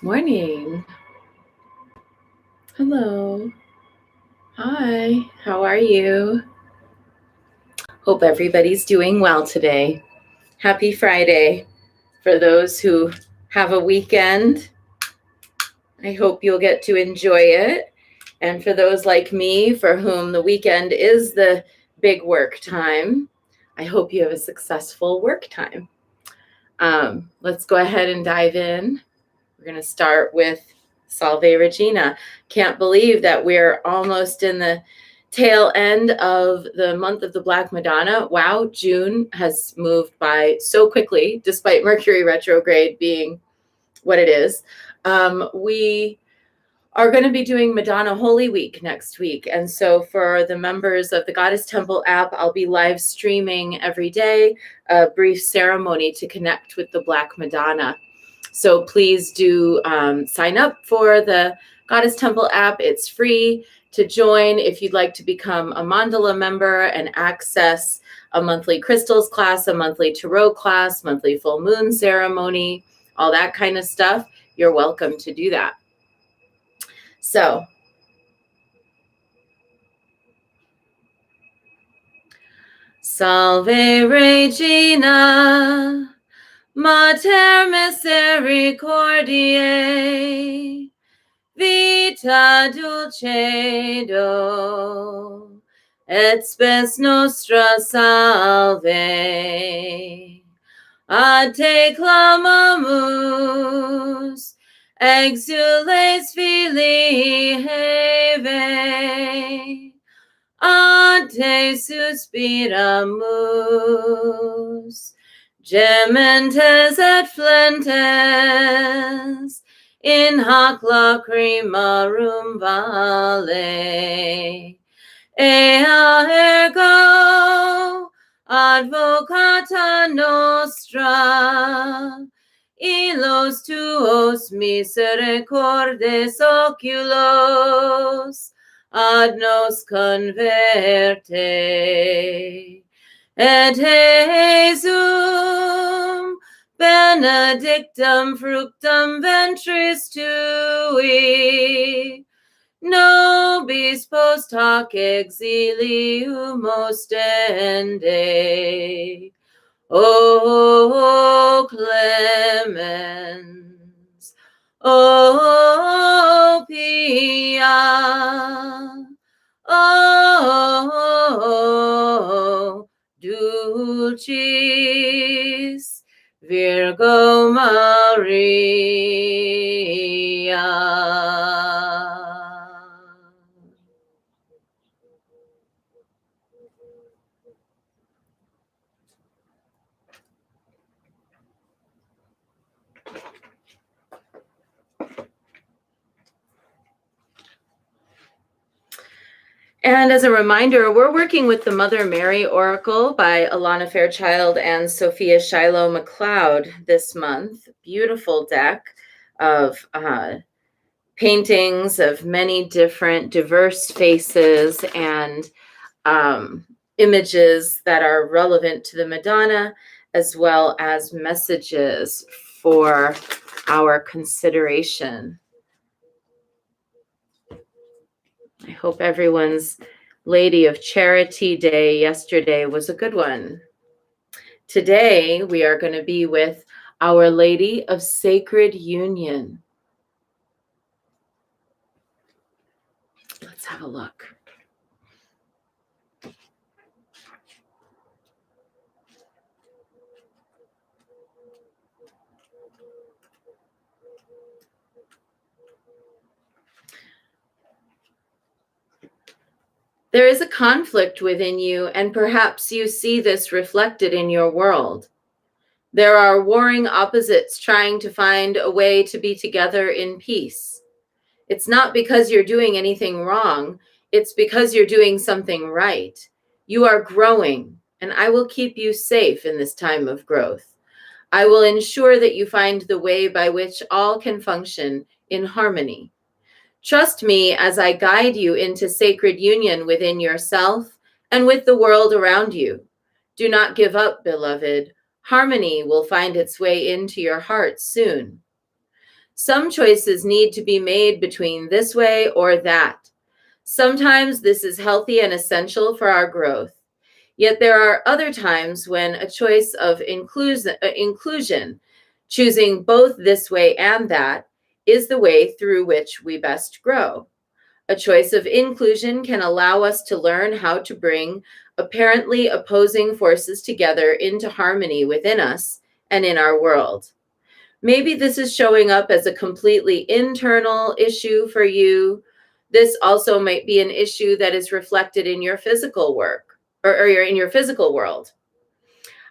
Morning. Hello. Hi. How are you? Hope everybody's doing well today. Happy Friday. For those who have a weekend, I hope you'll get to enjoy it. And for those like me, for whom the weekend is the big work time, I hope you have a successful work time. Let's go ahead and dive in. We're going to start with Salve Regina. Can't believe that we're almost in the tail end of the month of the Black Madonna. Wow, June has moved by so quickly, despite Mercury retrograde being what it is. We are going to be doing Madonna Holy Week next week. And so for the members of the Goddess Temple app, I'll be live streaming every day a brief ceremony to connect with the Black Madonna. So please do sign up for the Goddess Temple app. It's free to join if you'd like to become a Mandala member and access a monthly crystals class, a monthly tarot class, monthly full moon ceremony, all that kind of stuff. You're welcome to do that. So, Salve Regina, Mater Misericordiae, Vita dulcedo, et spes nostra salve. A te clamamus, exules filii Heve, a te suspiramus, gementes et flentes, in hac lacrimarum vale. Ea ergo advocata nostra, illos tuos misericordes oculos ad nos converte, et Jesum benedictum fructum ventris tui, nobis post hoc exilium ostende. O clemens, O pia, O dulcis Virgo Maria. And as a reminder, we're working with the Mother Mary Oracle by Alana Fairchild and Sophia Shiloh McLeod this month. Beautiful deck of paintings of many different diverse faces and images that are relevant to the Madonna, as well as messages for our consideration. I hope everyone's Lady of Charity Day yesterday was a good one. Today, we are going to be with Our Lady of Sacred Union. Let's have a look. There is a conflict within you, and perhaps you see this reflected in your world. There are warring opposites trying to find a way to be together in peace. It's not because you're doing anything wrong. It's because you're doing something right. You are growing, and I will keep you safe in this time of growth. I will ensure that you find the way by which all can function in harmony. Trust me as I guide you into sacred union within yourself and with the world around you. Do not give up, beloved. Harmony will find its way into your heart soon. Some choices need to be made between this way or that. Sometimes this is healthy and essential for our growth. Yet there are other times when a choice of inclusion, choosing both this way and that, is the way through which we best grow. A choice of inclusion can allow us to learn how to bring apparently opposing forces together into harmony within us and in our world. Maybe this is showing up as a completely internal issue for you. This also might be an issue that is reflected in your physical work or in your physical world.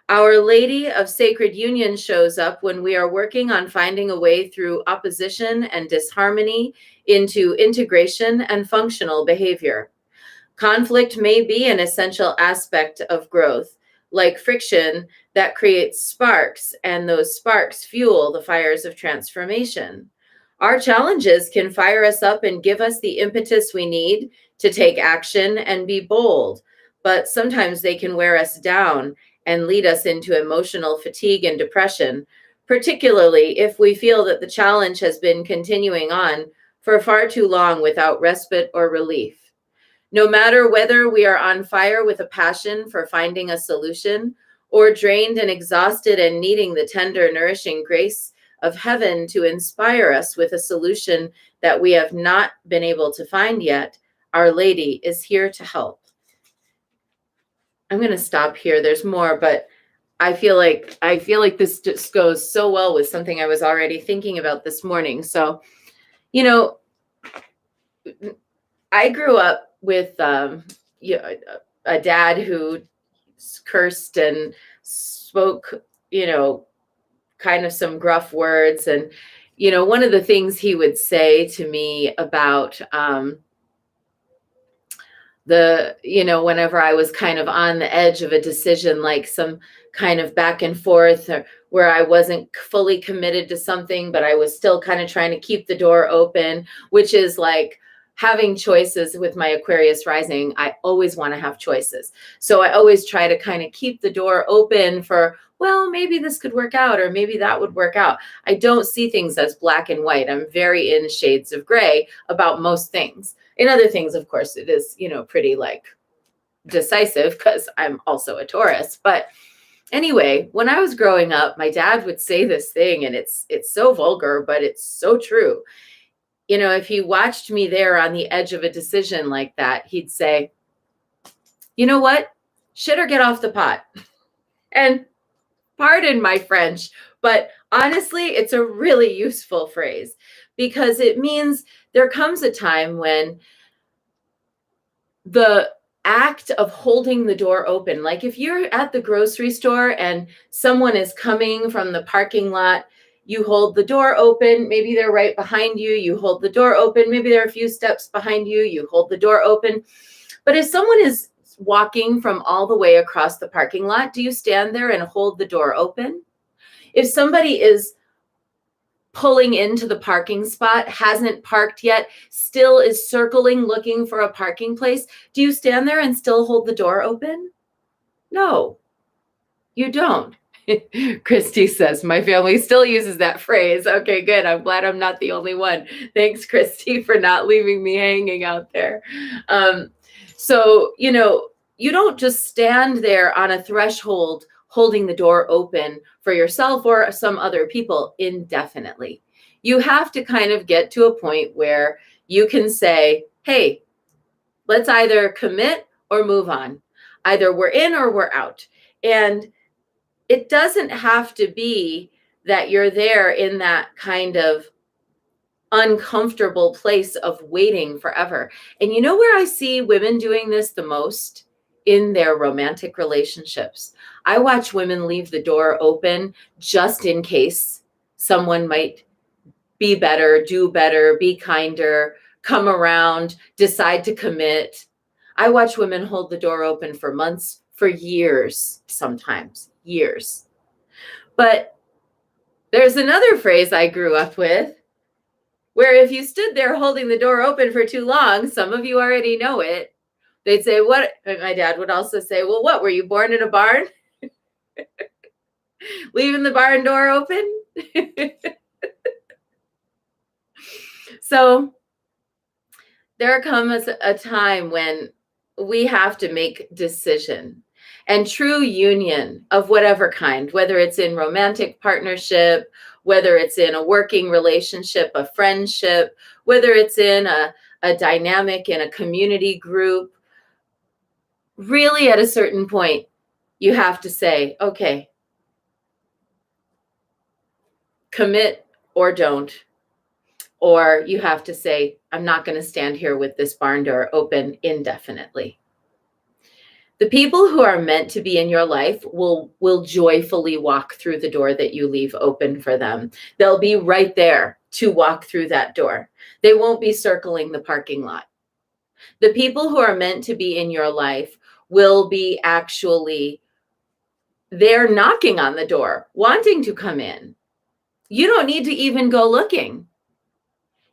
Our Lady of Sacred Union shows up when we are working on finding a way through opposition and disharmony into integration and functional behavior. Conflict may be an essential aspect of growth, like friction that creates sparks, and those sparks fuel the fires of transformation. Our challenges can fire us up and give us the impetus we need to take action and be bold, but sometimes they can wear us down and lead us into emotional fatigue and depression, particularly if we feel that the challenge has been continuing on for far too long without respite or relief. No matter whether we are on fire with a passion for finding a solution, or drained and exhausted and needing the tender, nourishing grace of heaven to inspire us with a solution that we have not been able to find yet, Our Lady is here to help. I'm going to stop here. There's more, but I feel like this just goes so well with something I was already thinking about this morning. So, I grew up with a dad who cursed and spoke, kind of some gruff words. And, one of the things he would say to me about whenever I was kind of on the edge of a decision, like some kind of back and forth where I wasn't fully committed to something, but I was still kind of trying to keep the door open, which is like having choices with my Aquarius rising. I always want to have choices. So I always try to kind of keep the door open for, well, maybe this could work out, or maybe that would work out. I don't see things as black and white. I'm very in shades of gray about most things. In other things, of course, it is, pretty like decisive because I'm also a Taurus. But anyway, when I was growing up, my dad would say this thing, and it's so vulgar, but it's so true. If he watched me there on the edge of a decision like that, he'd say, you know what? Shit or get off the pot. And pardon my French, but honestly, it's a really useful phrase because it means there comes a time when the act of holding the door open, like if you're at the grocery store and someone is coming from the parking lot, you hold the door open. Maybe they're right behind you. You hold the door open. Maybe they're a few steps behind you. You hold the door open. But if someone is walking from all the way across the parking lot, do you stand there and hold the door open? If somebody is pulling into the parking spot, hasn't parked yet, still is circling, looking for a parking place, do you stand there and still hold the door open? No, you don't. Christy says, my family still uses that phrase. Okay, good. I'm glad I'm not the only one. Thanks, Christy, for not leaving me hanging out there. So, you don't just stand there on a threshold holding the door open for yourself or some other people indefinitely. You have to kind of get to a point where you can say, hey, let's either commit or move on. Either we're in or we're out. And it doesn't have to be that you're there in that kind of uncomfortable place of waiting forever. And you know where I see women doing this the most? In their romantic relationships. I watch women leave the door open just in case someone might be better, do better, be kinder, come around, decide to commit. I watch women hold the door open for months, for years, sometimes years. But there's another phrase I grew up with where if you stood there holding the door open for too long, some of you already know it, they'd say, what? My dad would also say, well, what? Were you born in a barn? Leaving the barn door open? So there comes a time when we have to make decision, and true union of whatever kind, whether it's in romantic partnership, whether it's in a working relationship, a friendship, whether it's in a dynamic in a community group, really at a certain point, you have to say, okay, commit or don't. Or you have to say, I'm not going to stand here with this barn door open indefinitely. The people who are meant to be in your life will joyfully walk through the door that you leave open for them. They'll be right there to walk through that door. They won't be circling the parking lot. The people who are meant to be in your life will be actually there knocking on the door, wanting to come in. You don't need to even go looking.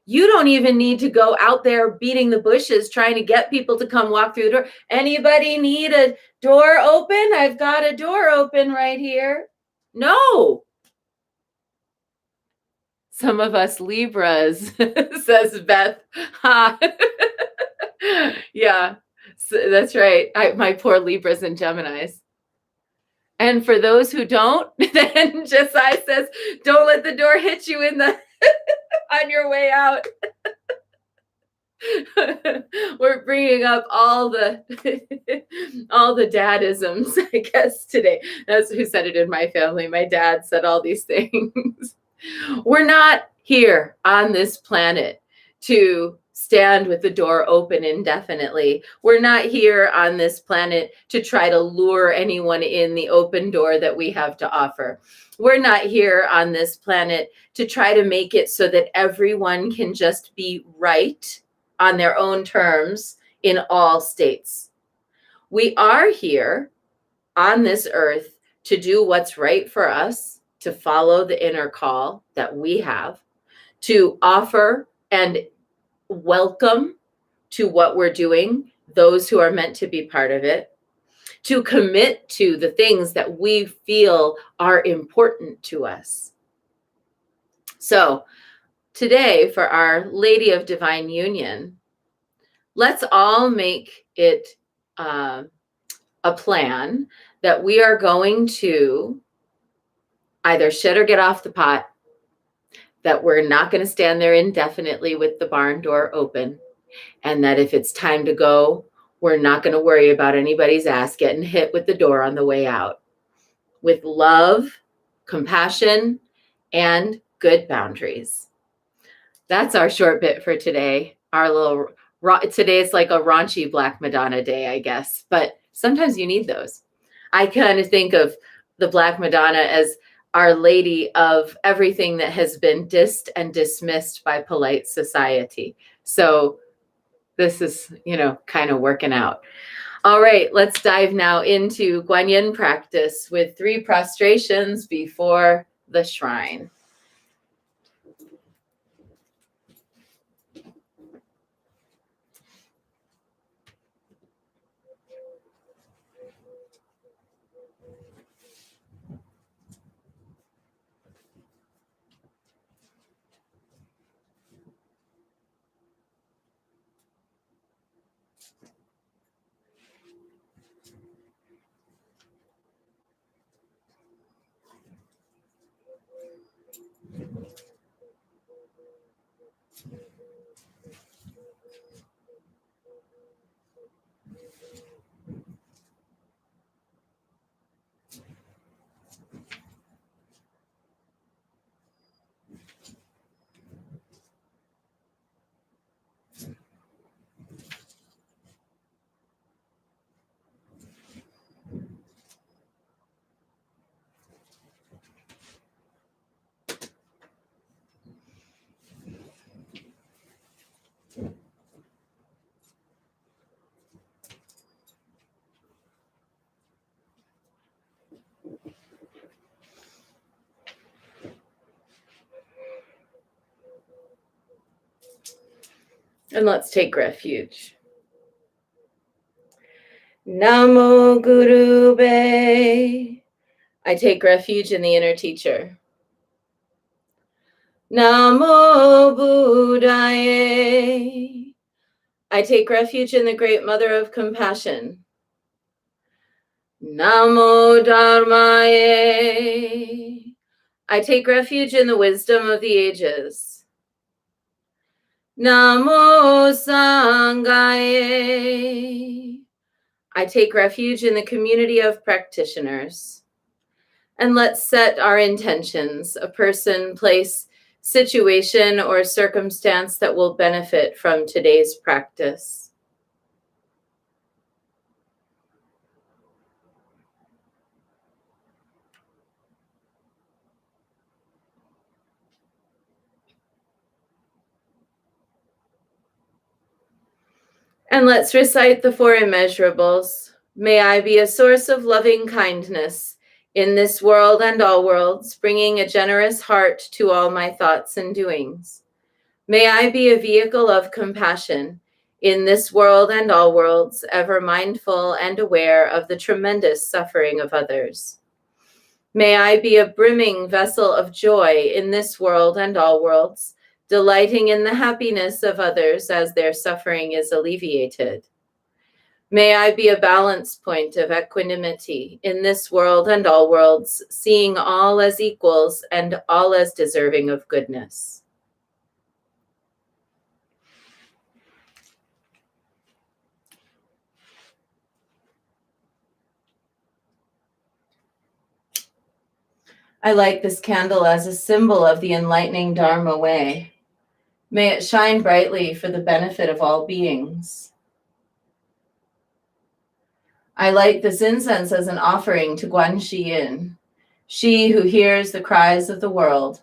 You don't even need to go out there beating the bushes trying to get people to come walk through the door. Anybody need a door open? I've got a door open right here. No. Some of us Libras, says Beth. Ha. Yeah, so that's right. My poor Libras and Geminis. And for those who don't, then Josiah says, don't let the door hit you in the on your way out. We're bringing up all the dadisms, I guess, today. That's who said it in my family. My dad said all these things. We're not here on this planet to stand with the door open indefinitely. We're not here on this planet to try to lure anyone in the open door that we have to offer. We're not here on this planet to try to make it so that everyone can just be right on their own terms in all states. We are here on this earth to do what's right for us, to follow the inner call that we have, to offer and welcome to what we're doing those who are meant to be part of it, to commit to the things that we feel are important to us. So today, for Our Lady of Divine Union, let's all make it a plan that we are going to either shit or get off the pot, that we're not going to stand there indefinitely with the barn door open, and that if it's time to go, we're not going to worry about anybody's ass getting hit with the door on the way out. With love, compassion, and good boundaries. That's our short bit for today. Our little today is like a raunchy Black Madonna day, I guess, but sometimes you need those. I kind of think of the Black Madonna as Our Lady of everything that has been dissed and dismissed by polite society. So this is, kind of working out. All right, let's dive now into Guanyin practice with 3 prostrations before the shrine. And let's take refuge. Namo Guru Be. I take refuge in the inner teacher. Namo Buddhaye. I take refuge in the Great Mother of Compassion. Namo Dharmaye. I take refuge in the wisdom of the ages. Namo Sanghaye. I take refuge in the community of practitioners. And let's set our intentions, a person, place, situation, or circumstance that will benefit from today's practice. And let's recite the four immeasurables. May I be a source of loving kindness in this world and all worlds, bringing a generous heart to all my thoughts and doings. May I be a vehicle of compassion in this world and all worlds, ever mindful and aware of the tremendous suffering of others. May I be a brimming vessel of joy in this world and all worlds, delighting in the happiness of others as their suffering is alleviated. May I be a balance point of equanimity in this world and all worlds, seeing all as equals and all as deserving of goodness. I light this candle as a symbol of the enlightening Dharma way. May it shine brightly for the benefit of all beings. I light this incense as an offering to Guanxi Yin, she who hears the cries of the world,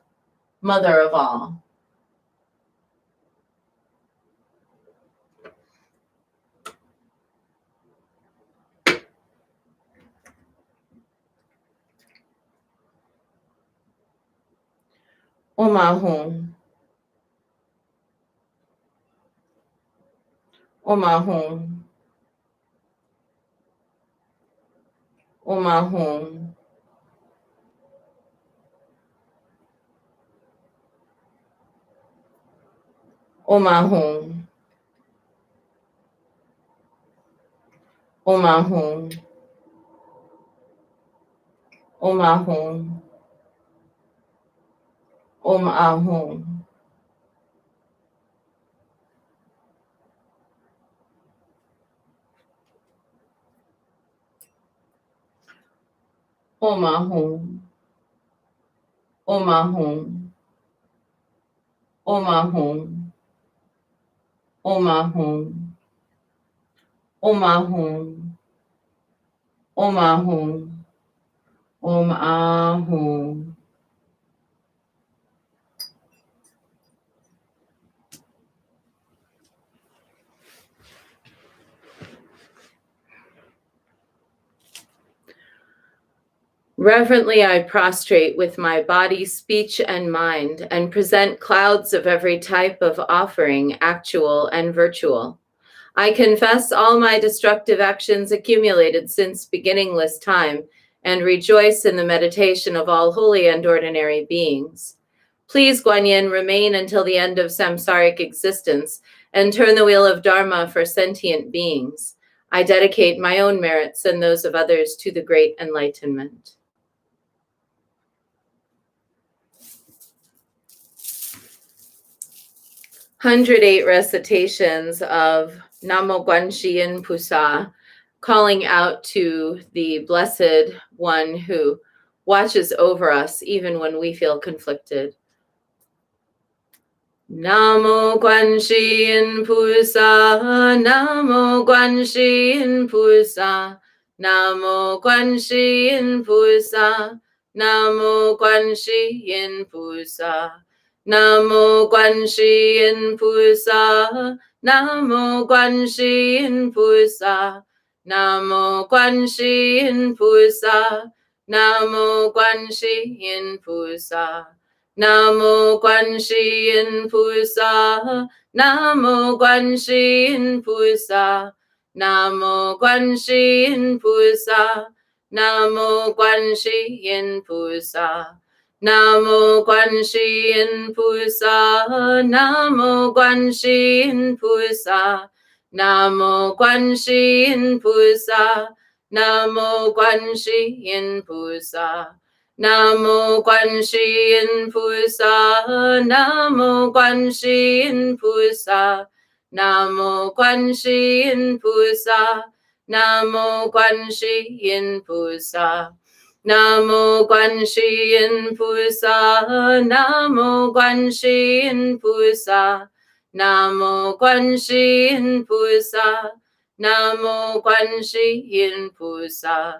mother of all. Om Ahum. Om Ahum. Om Ahum. Om Ahum. Om Ahum. Om Ahum. Om Ahum. Om Ahum. Om Ahum. Om Ahum. Om Ahum. Om Ahum. Om Ahum. Om Ahum. Reverently, I prostrate with my body, speech, and mind, and present clouds of every type of offering, actual and virtual. I confess all my destructive actions accumulated since beginningless time, and rejoice in the meditation of all holy and ordinary beings. Please, Guanyin, remain until the end of samsaric existence, and turn the wheel of Dharma for sentient beings. I dedicate my own merits and those of others to the great enlightenment. 108 recitations of Namo Guanxi Yin Pusa, calling out to the Blessed One who watches over us even when we feel conflicted. Namo Guanxi Yin Pusa, Namo Guanxi Yin Pusa, Namo Guanxi Yin Pusa, Namo Guanxi Yin Pusa. Namo Guanxi Yin Pusa, Namo Guanxi Yin Pusa, Namo Guanxi Yin Pusa, Namo Guanxi Yin Pusa, Namo Guanxi Yin Pusa, Namo Guanxi Yin Pusa, Namo Guanxi Yin Pusa, Namo Guanxi Yin Pusa. Namo Quan Shi Yin Pusa, Namo Quan Shi Yin Pusa, Namo Quan Shi Yin Pusa, Namo Quan Shi Yin Pusa, Namo Quan Shi Yin Pusa, Namo Quan Shi Yin Pusa, Namo Quan Shi Yin Pusa, Namo Quan Shi Yin Pusa. Namo Quan Shi Yin Pusa, Namo Quan Shi Yin Pusa, Namo Quan Shi Yin Pusa, Namo Quan Shi Yin Pusa,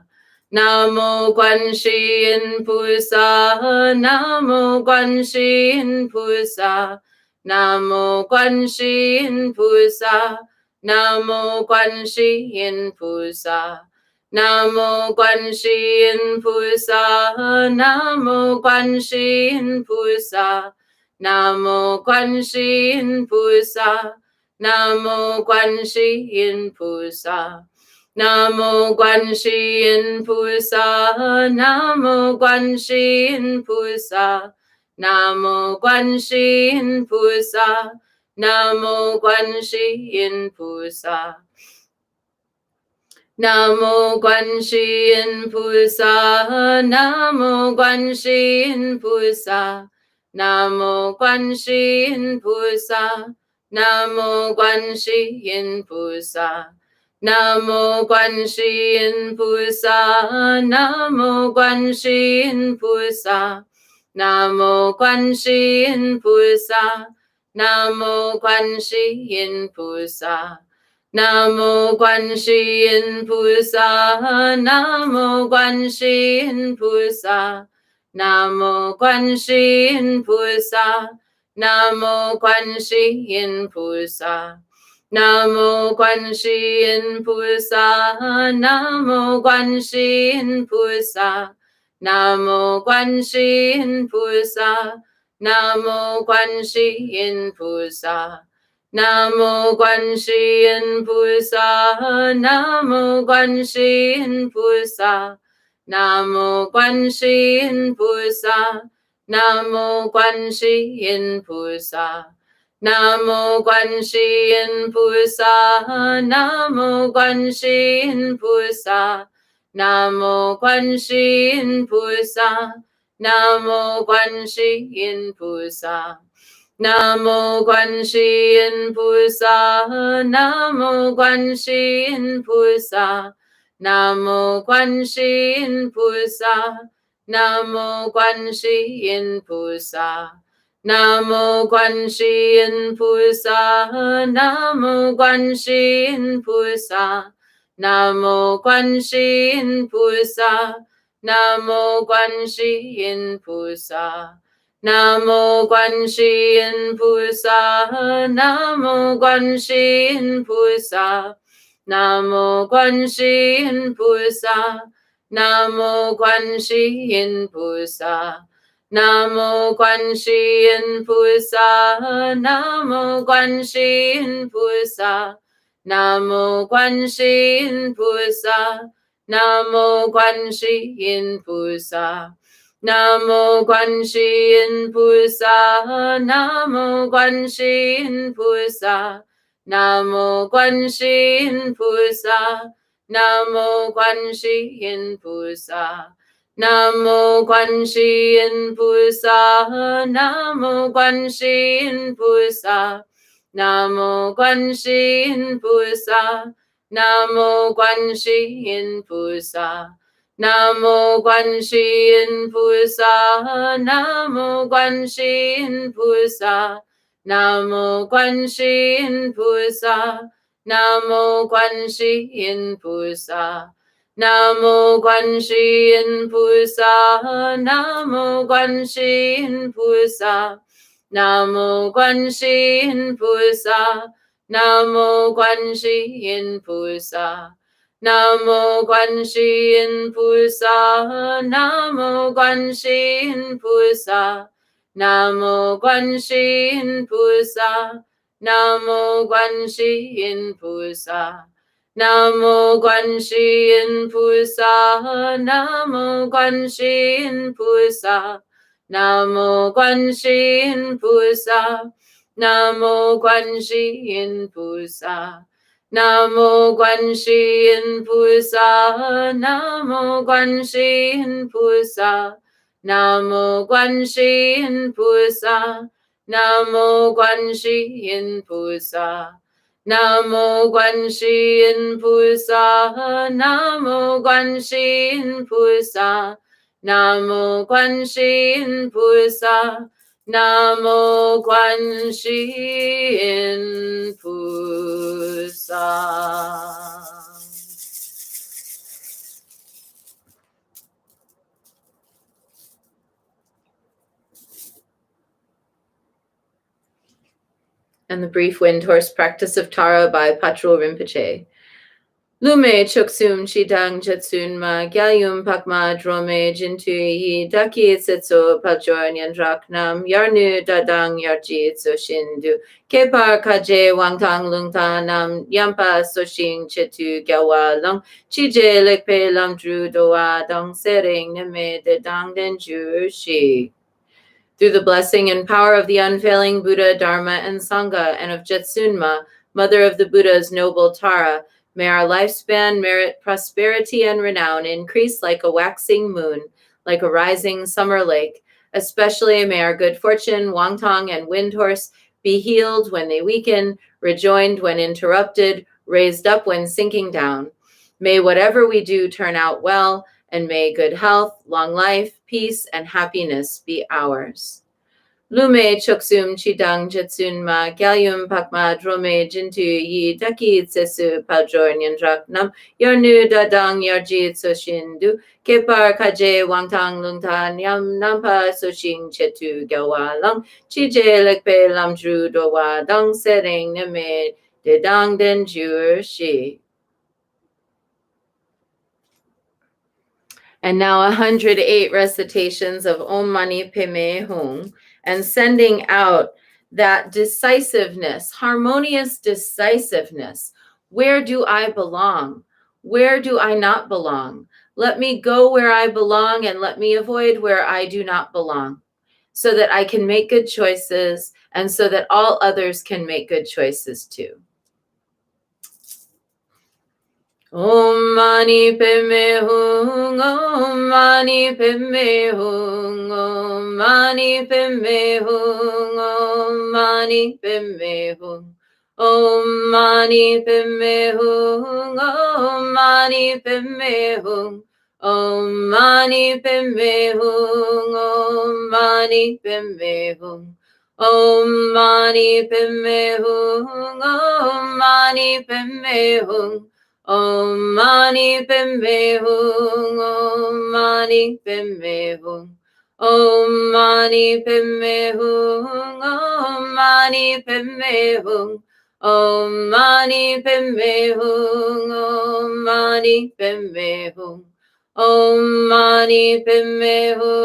Namo Quan Shi Yin Pusa, Namo Quan Shi Yin Pusa, Namo Quan Shi Yin Pusa, Namo Quan Shi Yin Pusa. Namo Quan Shi Yin Pusa, Namo Quan Shi Yin Pusa, Namo Quan Shi Yin Pusa, Namo Quan Shi Yin Pusa, Namo Quan Shi Yin Pusa, Namo Quan Shi Yin Pusa, Namo Quan Shi Yin Pusa, Namo Quan Shi Yin Pusa. Namo Quan Shi Yin Pusa, Namo Quan Shi Yin Pusa, Namo Quan Shi Yin Pusa, Namo Quan Shi Yin Pusa, Namo Quan Shi Yin Pusa, Namo Quan Shi Yin Pusa, Namo Quan Shi Yin Pusa, Namo Quan Shi Yin Pusa. Namo Quan Shi Yin Pusa, Namo Quan Shi Yin Pusa, Namo Quan Shi Yin Pusa, Namo Quan Shi Yin Pusa, Namo Quan Shi Yin Pusa, Namo Quan Shi Yin Pusa, Namo Quan Shi Yin Pusa, Namo Quan Shi Yin Pusa. Namo Quan Shi Yin Pusa, Namo Quan Shi Yin Pusa, Namo Quan Shi Yin Pusa, Namo Quan Shi Yin Pusa, Namo Quan Shi Yin Pusa, Namo Quan Shi Yin Pusa, Namo Quan Shi Yin Pusa, Namo Quan Shi Yin Pusa. Namo Quan Shi Yin Pusa, Namo Quan Shi Yin Pusa, Namo Quan Shi Yin Pusa, Namo Quan Shi Yin Pusa, Namo Quan Shi Yin Pusa, Namo Quan Shi Yin Pusa, Namo Quan Shi Yin Pusa, Namo Quan Shi Yin Pusa. Namo Quan Shi Yin Pusa, Namo Quan Shi Yin Pusa, Namo Quan Shi Yin Pusa, Namo Quan Shi Yin Pusa, Namo Quan Shi Yin Pusa, Namo Quan Shi Yin Pusa, Namo Quan Shi Yin Pusa, Namo Quan Shi Yin Pusa. Namo Quan Shi Yin Pusa, Namo Quan Shi Yin Pusa, Namo Quan Shi Yin Pusa, Namo Quan Shi Yin Pusa, Namo Quan Shi Yin Pusa, Namo Quan Shi Yin Pusa, Namo Quan Shi Yin Pusa, Namo Quan Shi Yin Pusa. Namo Quan Shi Yin Pusa, Namo Quan Shi Yin Pusa, Namo Quan Shi Yin Pusa, Namo Quan Shi Yin Pusa, Namo Quan Shi Yin Pusa, Namo Quan Shi Yin Pusa, Namo Quan Shi Yin Pusa, Namo Quan Shi Yin Pusa. Namo Quan Shi Yin Pusa, Namo Quan Shi Yin Pusa, Namo Quan Shi Yin Pusa, Namo Quan Shi Yin Pusa, Namo Quan Shi Yin Pusa, Namo Quan Shi Yin Pusa, Namo Guanxin Pusa, Namo Guanxin Pusa, Namo Guanxin Pusa, Namo Guanxin Pusa, Namo Guanxin Pusa, Namo Guanxin Pusa. Namo Guanxin Pusa, Namo Guanxin Pusa, Namo Guanxin Pusa, Namo Guanxin Pusa. And the brief wind horse practice of Tara by Patrul Rinpoche. Lume chuksum chidang jetsun ma gyayum pakma drome jintu yi daki setso pachor nyandrak nam yarnu dadang yarji so shindu kepar kaje wangtang lungta nam yampa soshin chetu gyawa long chije lekpe lam dru doa dong sering neme de dang den ju shi. Through the blessing and power of the unfailing Buddha, Dharma, and Sangha, and of Jetsunma, mother of the Buddha's noble Tara, may our lifespan merit prosperity and renown increase like a waxing moon, like a rising summer lake. Especially may our good fortune, Wangtang, and Windhorse be healed when they weaken, rejoined when interrupted, raised up when sinking down. May whatever we do turn out well, and may good health, long life, peace, and happiness be ours. Lume choksum chidang jetsun ma gyayum pakma drome jintu yi daki tsesu pajor nyandrak nam yarnu dadang yarji soshindu kepar kaje wangtang lungta nyam nampa soshin chetu gyawa lang chije lekpe lamdru dowa dang sering neme de dang den jur shi. And now 108 recitations of Om Mani Padme Hum, and sending out that decisiveness, harmonious decisiveness. Where do I belong? Where do I not belong? Let me go where I belong and let me avoid where I do not belong, so that I can make good choices and so that all others can make good choices too. Om Mani Padme Hum, Om Mani Padme Hum, Om Mani Padme Hum, Om Mani Padme Hum, Om Mani Padme Hum, Om Mani Padme Hum, Om Mani Padme Hum, Om Mani Padme Hum, Om Mani Padme Hum, Om Mani Padme Hum. Om Mani Padme Hum, Om Mani Padme Hum, Om Mani Padme Hum, Om Mani Padme Hum, Om Mani Padme Hum, Om Mani Padme Hum, Om Mani Padme Hum,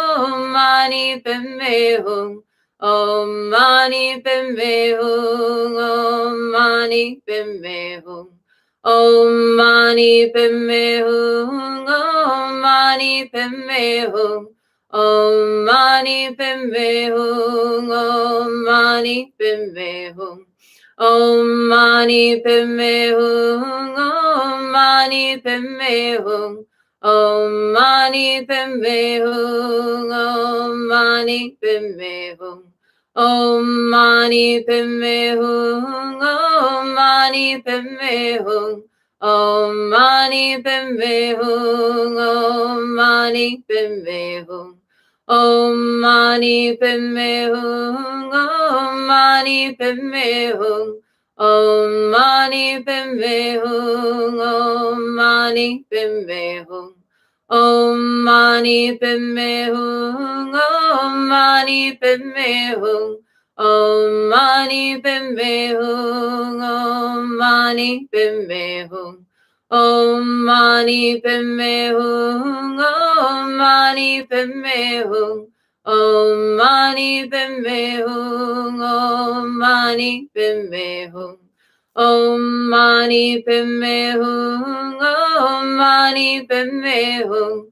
Om Mani Padme Hum, Om Mani Padme Hum, Om Mani Padme Hum. Om Mani Padme Hum, Om Mani Padme Hum, Om Mani Padme Hum, Om Mani Padme Hum, Om Mani Padme Hum, Om Mani Padme Hum, Om Mani Padme Hum, Om Mani Padme Hum. Om Mani Padme Hum, Om Mani Padme Hum, Om Mani Padme Hum, Om Mani Padme Hum, Om Mani Padme Hum, Om Mani Padme Hum, Om Mani Padme Hum, Om Mani Padme Hum. Om Mani Padme Hum, Om Mani Padme Hum, Om Mani Padme Hum, Om Mani Padme Hum, Om Mani Padme Hum, Om Mani Padme Hum, Om Mani Padme Hum, Om Mani Padme Hum. Om Mani Padme Hum, Om Mani Padme Hum,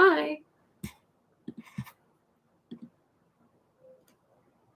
Bye.